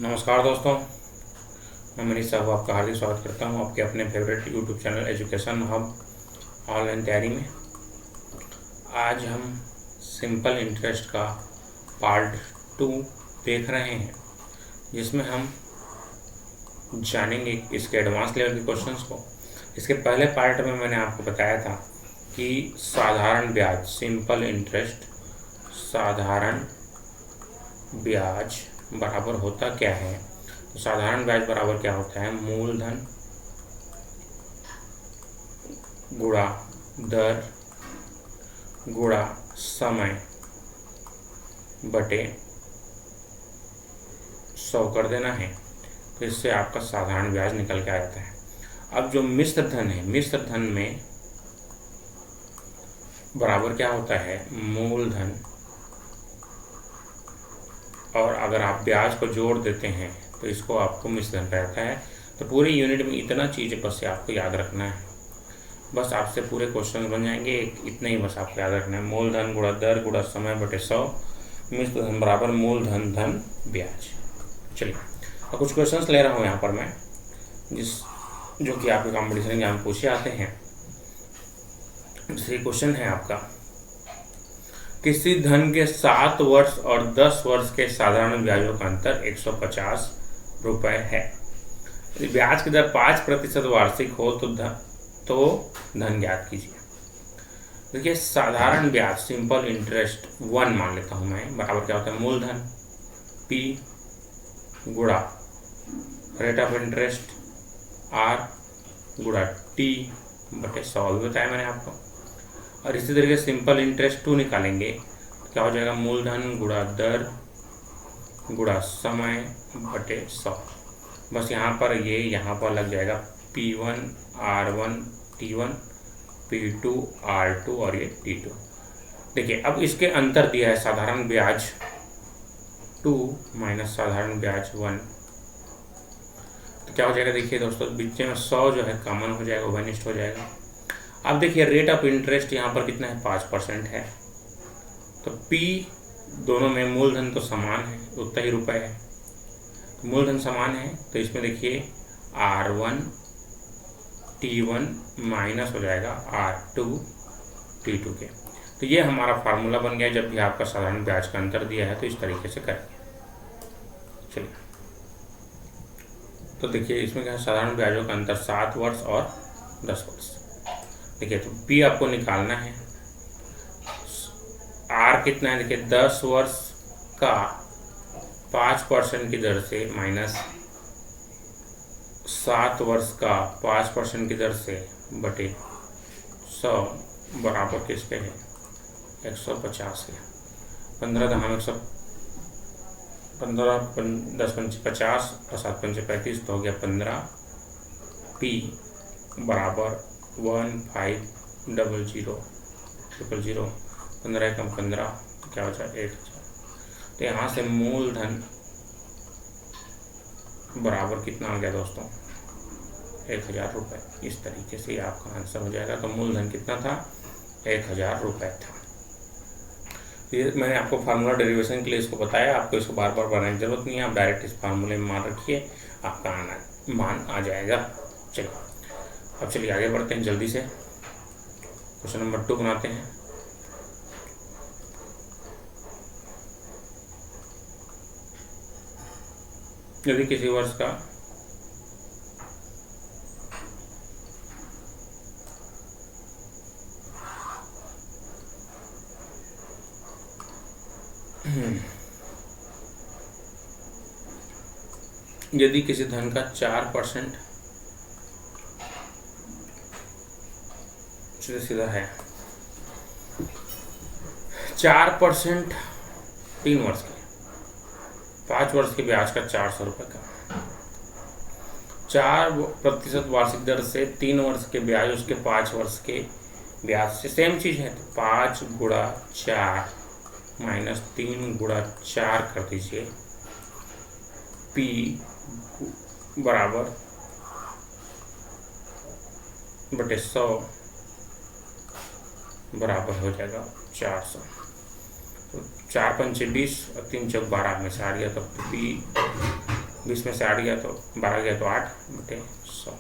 नमस्कार दोस्तों, मैं मनीष साहू आपका हार्दिक स्वागत करता हूं आपके अपने favourite YouTube channel education hub online तैयारी में। आज हम सिंपल इंटरेस्ट का पार्ट 2 देख रहे हैं, जिसमें हम जानेंगे इसके एडवांस लेवल के क्वेश्चंस को। इसके पहले पार्ट में मैंने आपको बताया था कि साधारण ब्याज, सिंपल इंटरेस्ट, साधारण ब्याज बराबर होता क्या है। तो साधारण ब्याज बराबर क्या होता है, मूलधन गुणा दर गुणा समय बटे 100 कर देना है। तो इससे आपका साधारण ब्याज निकल के आ जाता है। अब जो मिश्र धन है, मिश्र धन में बराबर क्या होता है, मूलधन, और अगर आप ब्याज को जोड़ देते हैं तो इसको आपको मिश्र धन रहता है। तो पूरे यूनिट में इतना चीज़ बस आपको याद रखना है, बस आपसे पूरे क्वेश्चन बन जाएंगे। इतना ही बस आपको याद रखना है, मूलधन गुणा दर गुणा समय बटे 100, मिश्र धन बराबर मूलधन धन ब्याज। चलिए अब कुछ क्वेश्चंस ले रहा हूँ यहाँ पर मैं, जो कि आपके कॉम्पिटिशन एग्जाम में पूछे आते हैं। जैसे क्वेश्चन है आपका, किसी धन के 7 वर्ष और 10 वर्ष के साधारण ब्याजों का अंतर 150 रुपये है। यदि ब्याज की दर 5% वार्षिक हो तो धन ज्ञात कीजिए। देखिए साधारण ब्याज, सिंपल इंटरेस्ट 1 मान लेता हूं मैं, बराबर क्या होता है, मूलधन P गुणा रेट ऑफ इंटरेस्ट R गुणा T बटे 100 भी बताया मैंने आपको। और इसी तरीके सिंपल इंटरेस्ट 2 निकालेंगे तो क्या हो जाएगा, मूलधन गुणा दर गुणा समय बटे 100। बस यहाँ पर लग जाएगा P1 R1 T1, P2 R2 और ये T2। देखिए अब इसके अंतर दिया है, साधारण ब्याज 2 माइनस साधारण ब्याज 1, तो क्या हो जाएगा, देखिए दोस्तों बीच में 100 जो है कॉमन हो जाएगा, वनिष्ठ हो जाएगा। अब देखिए रेट ऑफ इंटरेस्ट यहाँ पर कितना है, 5% है। तो P दोनों में मूलधन तो समान है, उतना ही रुपए है, तो मूलधन समान है, तो इसमें देखिए R1 T1 माइनस हो जाएगा R2 T2 के। तो ये हमारा फार्मूला बन गया। जब भी आपका साधारण ब्याज का अंतर दिया है तो इस तरीके से करेंगे। चलिए तो देखिए इसमें क्या है, साधारण ब्याजों का अंतर 7 वर्ष और 10 वर्ष। देखिए तो P आपको निकालना है, R कितना है, देखिए 10 वर्ष का 5% की दर से माइनस 7 वर्ष का 5% की दर से बटे 100 बराबर किसके है, 150 के। 15 दहाम 100, 15 10 पंचे 50 और 7 पंचे 35, तो हो गया 15। P बराबर 1500, 15 कम 15, तो क्या हो जाए 1000। तो यहाँ से मूलधन बराबर कितना आ गया दोस्तों, 1000 रुपये। इस तरीके से आपका आंसर हो जाएगा। तो मूलधन कितना था, 1000 रुपये था। ये मैंने आपको फार्मूला डेरिवेशन के लिए इसको बताया, आपको इसको बार बार बनाने की जरूरत नहीं है, आप डायरेक्ट इस फार्मूले में मान रखिए, आपका मान आ जाएगा। चलिए अब चलिए आगे बढ़ते हैं जल्दी से। क्वेश्चन नंबर 2 बनाते हैं। यदि किसी वर्ष का यदि किसी धन का 4% सीधा है, 4% 3 वर्ष के, 5 वर्ष के ब्याज का 400 रुपये का, 4% वार्षिक दर से 3 वर्ष के ब्याज उसके 5 वर्ष के ब्याज से सेम चीज़ है। तो 5 गुणा 4 माइनस 3 गुणा 4 कर दीजिए, P बराबर बटे 100 बराबर हो जाएगा 400। तो 4 पंचे 20 और 3 चौक 12 में से आ गया। तो P 20 में से 8 गया तो 12 गया तो 8/100,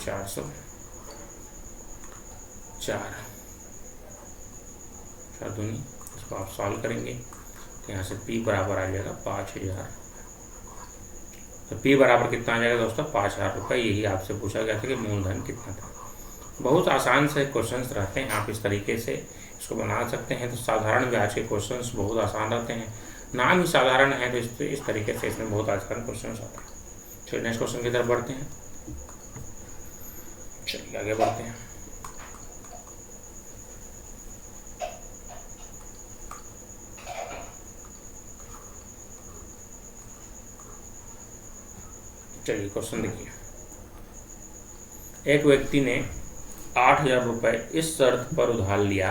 400, 4 दूनी। इसको आप सॉल्व करेंगे तो यहाँ से P बराबर आ जाएगा 5000। तो P बराबर कितना आ जाएगा दोस्तों? 5000 रुपये। यही आपसे पूछा गया था कि मूलधन कितना था। बहुत आसान से क्वेश्चंस रहते हैं, आप इस तरीके से इसको बना सकते हैं। तो साधारण ब्याज के क्वेश्चंस बहुत आसान रहते हैं, नाम ही साधारण है तो इस तरीके से इसमें बहुत आसान क्वेश्चंस आते हैं। चलिए नेक्स्ट क्वेश्चन की तरफ बढ़ते हैं। चलिए आगे बढ़ते हैं। चलिए क्वेश्चन देखिए। एक व्यक्ति ने 8000 रुपये इस शर्त पर उधार लिया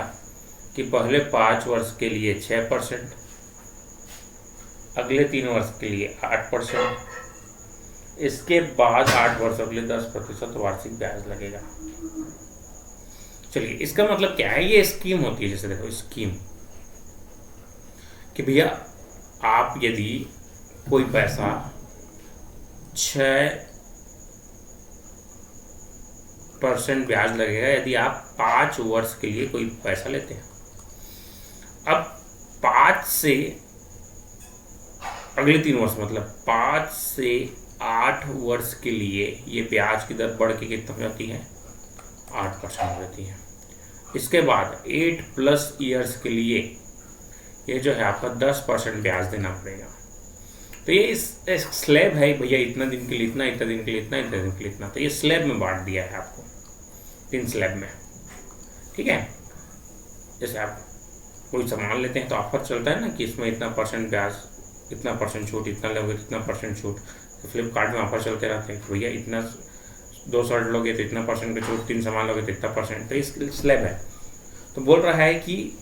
कि पहले 5 वर्ष के लिए 6%, अगले 3 वर्ष के लिए 8%, इसके बाद 8 वर्षों के लिए 10% वार्षिक ब्याज लगेगा। चलिए इसका मतलब क्या है? ये स्कीम होती है, जैसे देखो स्कीम कि भैया आप यदि कोई पैसा 6% ब्याज लगेगा यदि आप 5 वर्ष के लिए कोई पैसा लेते हैं। अब 5 से अगले 3 वर्ष मतलब 5 से 8 वर्ष के लिए ये ब्याज की दर बढ़ के कितना हो जाती है? 8% हो जाती है। इसके बाद 8+ ईयर्स के लिए ये जो है आपका 10% ब्याज देना पड़ेगा। तो ये इस स्लैब है भैया, इतना दिन के लिए इतना, इतना दिन के लिए इतना, इतना दिन के लिए इतना। तो ये स्लैब में बांट दिया है आपको, 3 स्लैब में, ठीक है। जैसे आप कोई सामान लेते हैं तो ऑफर चलता है ना कि इसमें इतना % ब्याज, इतना % छूट, इतना लोगे तो इतना % छूट। तो फ्लिपकार्ट में ऑफर चलते रहते हैं, भैया इतना 2 शर्ट लोगे तो इतना % का छूट, 3 सामान लोगे तो इतना %। तो इस स्लैब है। तो बोल रहा है कि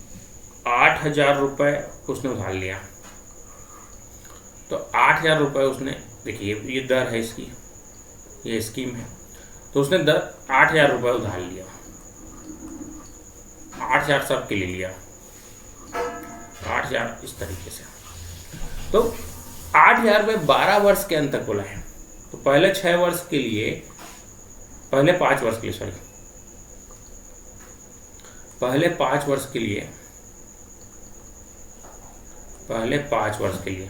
8000 रुपये उसने उधार लिया, तो 8000 रुपये उसने, देखिए ये दर है इसकी, ये स्कीम है। तो उसने 8000 रुपये उधार लिया, 8000 सबके लिए लिया, 8000 इस तरीके से। तो 8000 रुपये 12 वर्ष के अंत तक बोला है। तो पहले 6 वर्ष के लिए, पहले 5 वर्ष के लिए, सॉरी, पहले 5 वर्ष के लिए, पहले 5 वर्ष के लिए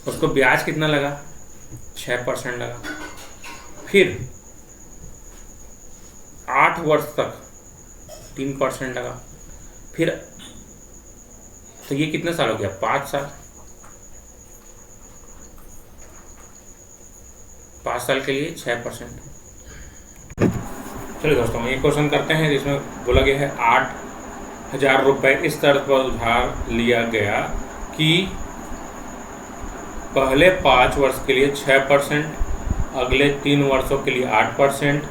उसको ब्याज कितना लगा? 6% लगा। फिर 8 वर्ष तक 3% लगा। फिर तो ये कितने साल हो गया? 5 साल। 5 साल के लिए 6%। चलिए दोस्तों ये क्वेश्चन करते हैं जिसमें बोला गया है 8000 रुपये इस शर्त पर उधार लिया गया कि पहले 5 वर्ष के लिए 6%, अगले 3 वर्षों के लिए 8%,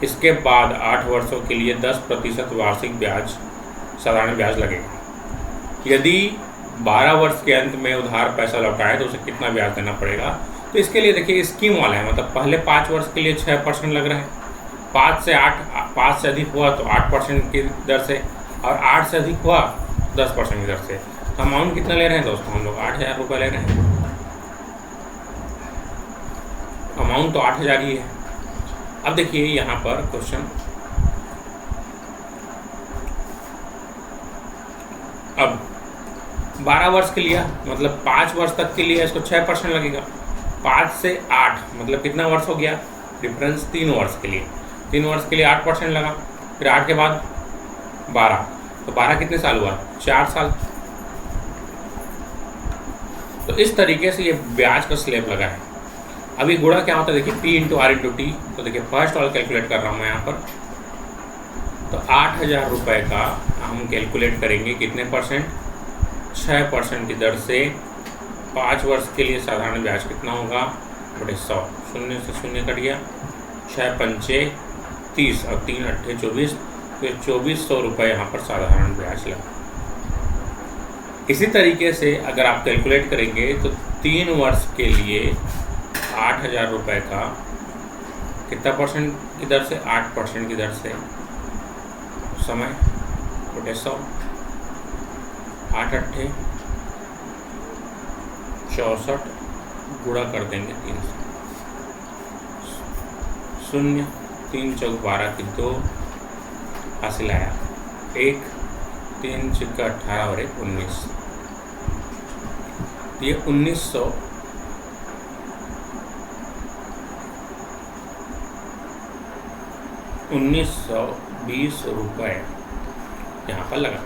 इसके बाद 8 वर्षों के लिए 10% वार्षिक ब्याज, साधारण ब्याज लगेगा। यदि 12 वर्ष के अंत में उधार पैसा लौटाए तो उसे कितना ब्याज देना पड़ेगा? तो इसके लिए देखिए स्कीम वाला है, मतलब पहले 5 वर्ष के लिए 6% लग रहा है, 5 से 8, 5 से अधिक हुआ तो 8% की दर से, और 8 से अधिक हुआ 10% की दर से। तो अमाउंट कितना ले रहे हैं दोस्तों? हम लोग 8000 रुपये ले रहे हैं। अमाउंट तो 8000 ही है। अब देखिए यहाँ पर क्वेश्चन, अब 12 वर्ष के लिए मतलब 5 वर्ष तक के लिए इसको 6% लगेगा। 5 से 8 मतलब कितना वर्ष हो गया? डिफरेंस 3 वर्ष के लिए, 3 वर्ष के लिए 8% लगा। फिर 8 के बाद 12, तो 12 कितने साल हुआ? 4 साल। तो इस तरीके से ये ब्याज का स्लैब लगा है। अभी गुणा क्या होता है देखिए, P × R × T। तो देखिए फर्स्ट वाला कैलकुलेट कर रहा हूँ मैं यहाँ पर। तो 8000 रुपये का हम कैलकुलेट करेंगे कितने %? 6% की दर से। 5 वर्ष के लिए साधारण ब्याज कितना होगा? बटे 100, 0 से 0 कट गया, 6 पंचे 30 और 3 अट्ठे 24, तो 2400 रुपये यहाँ पर साधारण ब्याज लगा। इसी तरीके से अगर आप कैलकुलेट करेंगे तो 3 वर्ष के लिए 8000 रुपये का कितना % की दर से? 8% की दर से। समय बटे 100, 8 अट्ठे 64, गुणा कर देंगे 3 से। 0 3 चौक 12 की 2 हासिल आया 1, 3 चिक्का 18 और 1 19। ये 1920 रुपये यहाँ पर लगा।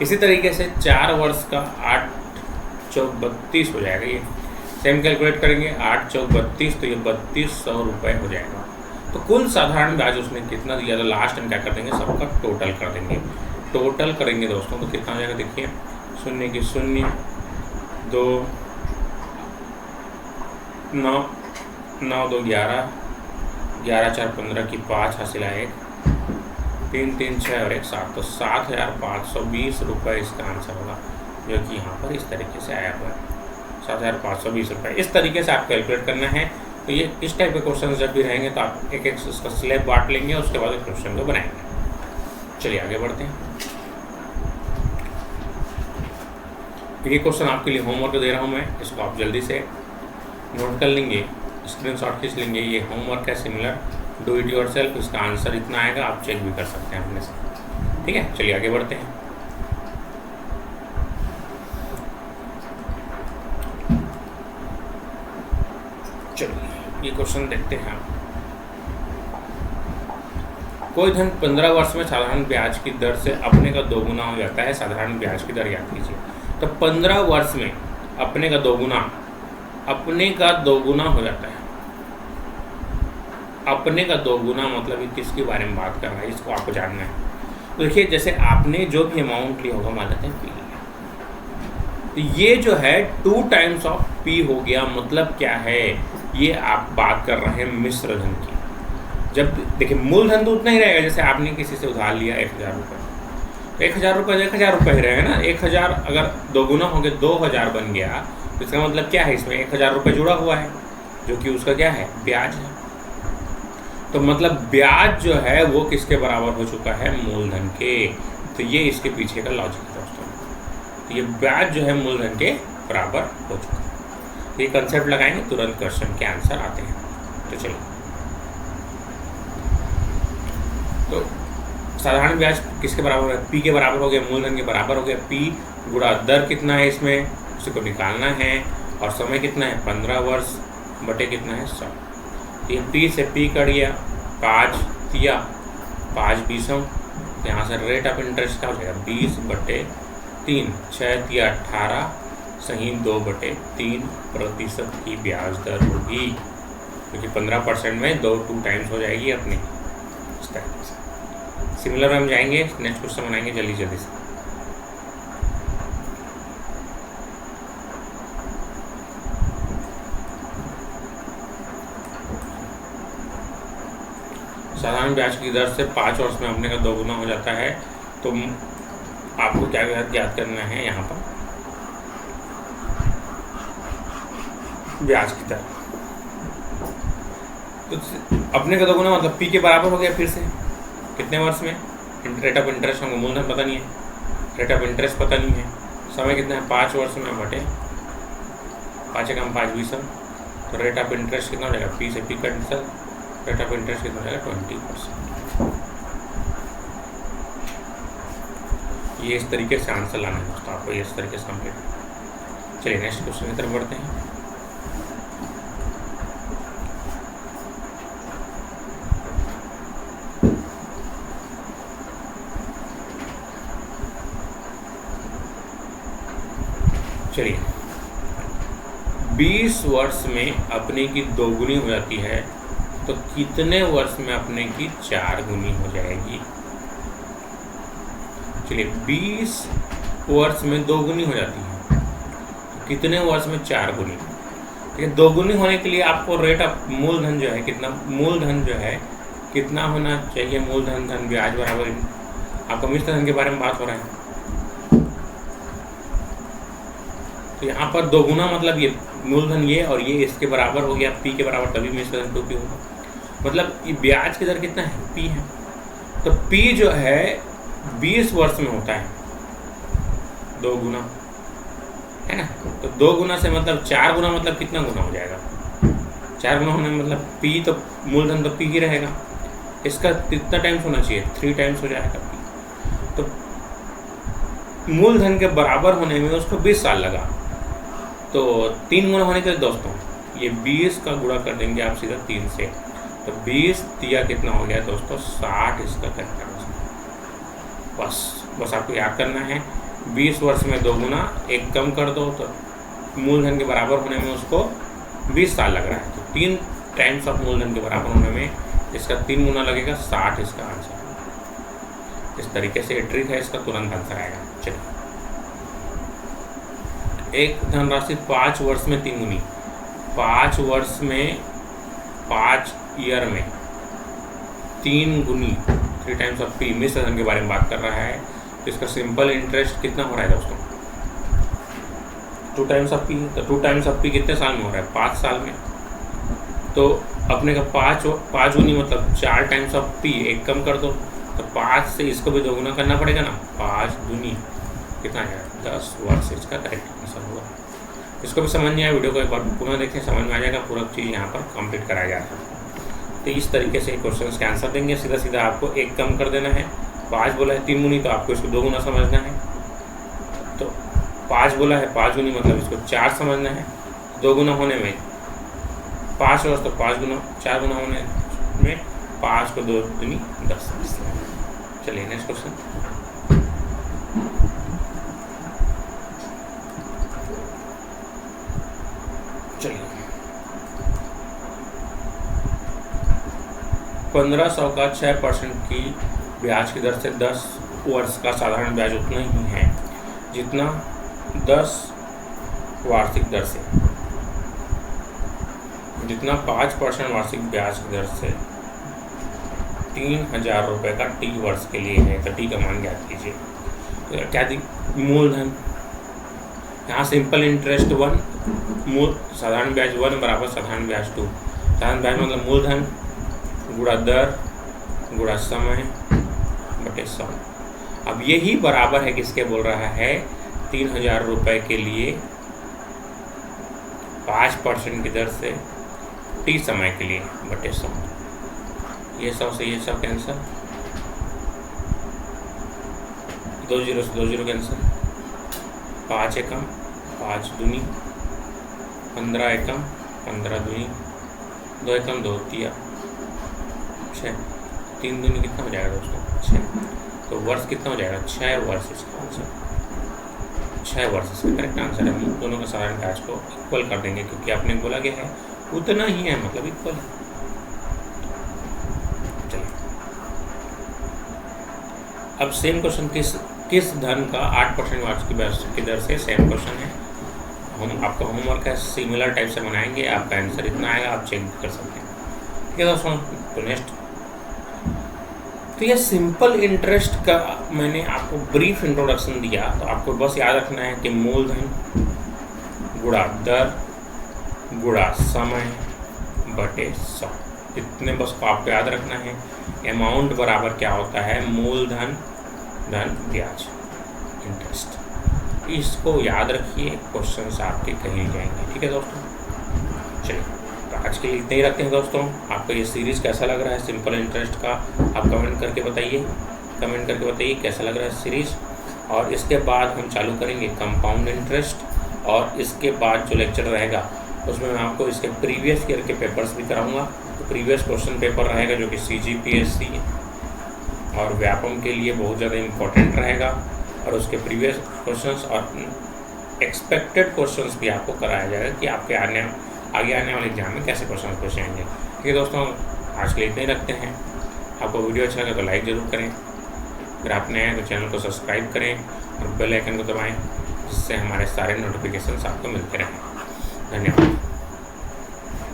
इसी तरीके से 4 वर्ष का 8 चौक 32 हो जाएगा। ये सेम कैलकुलेट करेंगे 8 चौक 32, तो ये 3200 रुपये हो जाएगा। तो कुल साधारण ब्याज उसने कितना दिया, तो लास्ट में क्या कर देंगे, सबका टोटल कर देंगे। टोटल करेंगे दोस्तों तो कितना हो जाएगा, देखिए 0 की 0, 2 9 9 2 11, 11 4 15 की 5 हासिल आए 1, 3 3 6 और 1 7, तो 7520 रुपये इसका आंसर होगा, जो कि यहाँ पर इस तरीके से आया हुआ है 7520 रुपये। इस तरीके से आप कैलकुलेट करना है। तो ये इस टाइप के क्वेश्चन जब भी रहेंगे तो आप एक इसका स्लैब बांट लेंगे, उसके बाद क्वेश्चन को बनाएंगे। चलिए आगे बढ़ते हैं। ये क्वेश्चन आपके लिए होमवर्क दे रहा हूँ मैं, इसको आप जल्दी से नोट कर लेंगे, स्क्रीनशॉट खींच लेंगे। ये होमवर्क है सिमिलर, डू इट योरसेल्फ। इसका आंसर इतना आएगा, आप चेक भी कर सकते हैं अपने से। ठीक है, चलिए आगे बढ़ते हैं। चलिए ये क्वेश्चन देखते हैं आप। कोई धन 15 वर्ष में साधारण ब्याज की दर से अपने का दोगुना हो जाता है। साधारण ब्याज की दर याद कीजिए। तो 15 वर्ष में अपने का दोगुना हो जाता है। अपने का दोगुना मतलब ये किसके बारे में बात कर रहा है, इसको आपको जानना है। तो देखिए, जैसे आपने जो भी अमाउंट लिया होगा, मान लेते हैं पी, तो ये जो है 2 टाइम्स ऑफ पी हो गया। मतलब क्या है, ये आप बात कर रहे हैं मिश्र धन की। जब देखिए मूलधन तो उतना ही रहेगा, जैसे आपने किसी से उधार लिया 1000 रुपये, तो 1000 रुपये 1000 रुपये ही रहेगा ना। 1000 अगर दोगुना हो गया 2000 बन गया, तो इसका मतलब क्या है, इसमें 1000 रुपये जुड़ा हुआ है, जो कि उसका क्या है, ब्याज है। तो मतलब ब्याज जो है वो किसके बराबर हो चुका है, मूलधन के। तो ये इसके पीछे का लॉजिक है दोस्तों। तो ये ब्याज जो है मूलधन के बराबर हो चुका है। ये कंसेप्ट लगाएंगे, तुरंत क्वेश्चन के आंसर आते हैं। तो चलिए, तो साधारण ब्याज किसके बराबर है, पी के बराबर हो गया, मूलधन के बराबर हो गया। पी गुणा दर कितना है इसमें, उसी को निकालना है। और समय कितना है, 15 वर्ष बटे कितना है, 100। ये पी से पी कट गया, 5 तिया 5 20, यहाँ से रेट ऑफ इंटरेस्ट क्या हो जाएगा, 20/3, 6 तिया 18, सही 2/3% की ब्याज दर होगी, क्योंकि 15% में 2 टाइम्स हो जाएगी अपनी। इस तरीके से सिमिलर में हम जाएंगे, नेक्स्ट क्वेश्चन बनाएंगे जल्दी जल्दी से। साधारण ब्याज की दर से 5 वर्ष में अपने का दोगुना हो जाता है। तो आपको क्या याद करना है, यहाँ पर ब्याज की दर, तो अपने का दोगुना मतलब पी के बराबर हो गया। फिर से कितने वर्ष में, रेट ऑफ इंटरेस्ट हमको मूलधन पता नहीं है, रेट ऑफ इंटरेस्ट पता नहीं है, समय कितना है 5 वर्ष में बटे 5 कम 5 20, तो रेट ऑफ इंटरेस्ट कितना हो जाएगा, पी से P cut, rate of interest कितना हो जाएगा 20%। ये इस तरीके से आंसर लाना है दोस्तों आपको, ये इस तरीके से कंप्लीट। चलिए नेक्स्ट क्वेश्चन की तरफ बढ़ते हैं। चलिए, 20 वर्ष में अपने की 2 गुनी हो जाती है, तो कितने वर्ष में अपने की 4 गुनी हो जाएगी। चलिए, 20 वर्ष में 2 गुनी हो जाती है, तो कितने वर्ष में 4 गुनी। ठीक है, 2 गुनी होने के लिए आपको रेट ऑफ मूलधन जो है कितना, मूलधन जो है कितना होना चाहिए, मूलधन धन ब्याज बराबर, आपका मिश्र धन के बारे में बात हो रहा है। तो यहाँ पर 2 गुना मतलब ये मूलधन ये और ये इसके बराबर हो गया, पी के बराबर, तभी मिश्र धन 2p होगा। मतलब ये ब्याज की दर कितना है, पी है। तो पी जो है 20 वर्ष में होता है 2 गुना, है ना। तो 2 गुना से मतलब 4 गुना, मतलब कितना गुना हो जाएगा? 4 गुना होने मतलब पी, तो मूलधन तो पी ही रहेगा। इसका कितना टाइम्स होना चाहिए? 3 टाइम्स हो जाएगा पी। तो मूलधन के बराबर होने में उसको 20 साल लगा। तो 3 गुना होने के लिए दोस्तों ये 20 का गुणा कर देंगे आप सीधा 3 से। तो 20 दिया कितना हो गया दोस्तों? 60 इसका करेक्ट आंसर। बस आपको याद करना है 20 वर्ष में 2 गुना, 1 कम कर दो तो मूलधन के बराबर होने में उसको 20 साल लग रहा है। तो 3 टाइम्स ऑफ मूलधन के बराबर होने में इसका 3 गुना लगेगा, 60 इसका आंसर। इस तरीके से ट्रिक है, इसका तुरंत आंसर आएगा। चलिए, एक धनराशि 5 वर्ष में 3 गुनी, 5 वर्ष में 5 ईयर में 3 गुनी, 3 टाइम्स ऑफ पी, मिश्र धन के बारे में बात कर रहा है। तो इसका सिंपल इंटरेस्ट कितना हो रहा है दोस्तों? 2 टाइम्स ऑफ पी। तो 2 टाइम्स ऑफ पी कितने साल में हो रहा है? 5 साल में। तो अपने का 5 गुनी मतलब 4 टाइम्स ऑफ पी, 1 कम कर दो तो 5 से इसको भी 2 गुना करना पड़ेगा ना। 5 दूनी कितना है? 10 वर्ष इसका करेक्ट आंसर होगा। इसको भी समझ नहीं आया, वीडियो को एक बार पुनः देखें, समझ में आ जाएगा। पूरा चीज़ यहाँ पर कंप्लीट कराया जाता है। तो इस तरीके से क्वेश्चन के आंसर देंगे। सीधा सीधा आपको 1 कम कर देना है। 5 बोला है 3 गुनी, तो आपको इसको 2 गुना समझना है। तो 5 बोला है 5 गुनी मतलब इसको 4 समझना है। 2 गुना होने में 5 वर्ष, तो 5 गुना, 4 गुना होने में 5 को 2 दूनी 10। चलिए नेक्स्ट क्वेश्चन। चलिए 1500 का 6% की ब्याज की दर से 10 वर्ष का साधारण ब्याज उतना ही है जितना 10 वार्षिक दर से, जितना 5% वार्षिक ब्याज की दर से 3000 रुपये का टी वर्ष के लिए है। तो टी का मान ज्ञात कीजिए। तो क्या दी? मूलधन, यहाँ सिंपल इंटरेस्ट 1, साधारण ब्याज 1 बराबर साधारण ब्याज 2। साधारण ब्याज मतलब मूलधन गुणा दर गुणा समय बटे 100। अब यही बराबर है किसके? बोल रहा है 3000 रुपये के लिए 5% की दर से टी समय के लिए बटे 100। ये 100 से ये 100 कैंसिल, 2 0 से 2 0 कैंसिल, 5 एकम 5 दूनी, 15 एकम 15 दूनी, 2 एकम 2 तिया 6, 3 दूनी कितना हो जाएगा दोस्तों? 6। तो वर्ष कितना हो जाएगा? 6 वर्ष इसका आंसर। 6 वर्ष इसका करेक्ट आंसर है। हम दोनों का साधारण ब्याज को इक्वल कर देंगे क्योंकि आपने बोला गया है उतना ही है, मतलब इक्वल है। चलिए अब सेम क्वेश्चन किस धन का 8% वार्षिक ब्याज की दर से, सेम क्वेश्चन है। हम आपका होमवर्क है, सिमिलर टाइप से बनाएंगे। आपका आंसर इतना आएगा, आप चेक कर सकते हैं। ठीक है दोस्तों। तो नेक्स्ट, तो ये सिंपल इंटरेस्ट का मैंने आपको ब्रीफ इंट्रोडक्शन दिया। तो आपको बस याद रखना है कि मूलधन गुणा दर गुणा समय बटे 100, इतने बस को आपको याद रखना है। अमाउंट बराबर क्या होता है? मूलधन धन ब्याज, इंटरेस्ट। इसको याद रखिए, क्वेश्चंस आपके कहीं जाएंगे। ठीक है दोस्तों। चलिए, तो आज के लिए इतना ही रखते हैं दोस्तों। आपको ये सीरीज़ कैसा लग रहा है सिंपल इंटरेस्ट का? आप कमेंट करके बताइए, कैसा लग रहा है सीरीज़। और इसके बाद हम चालू करेंगे कंपाउंड इंटरेस्ट, और इसके बाद जो लेक्चर रहेगा उसमें मैं आपको इसके प्रीवियस ईयर के पेपर्स भी कराऊंगा। तो प्रीवियस क्वेश्चन पेपर रहेगा जो कि CGPSC और व्यापम के लिए बहुत ज़्यादा इम्पोर्टेंट रहेगा, और उसके प्रीवियस क्वेश्चंस और एक्सपेक्टेड क्वेश्चंस भी आपको कराया जाएगा कि आपके आगे आने वाले एग्जाम में कैसे क्वेश्चन पूछे जाएंगे। ठीक है दोस्तों, आज के लिए इतने ही रखते हैं। आपको वीडियो अच्छा लगा तो लाइक ज़रूर करें, अगर आप नए हैं तो चैनल को सब्सक्राइब करें और बेल आइकन को दबाएं, जिससे हमारे सारे नोटिफिकेशंस आपको मिलते रहें। धन्यवाद।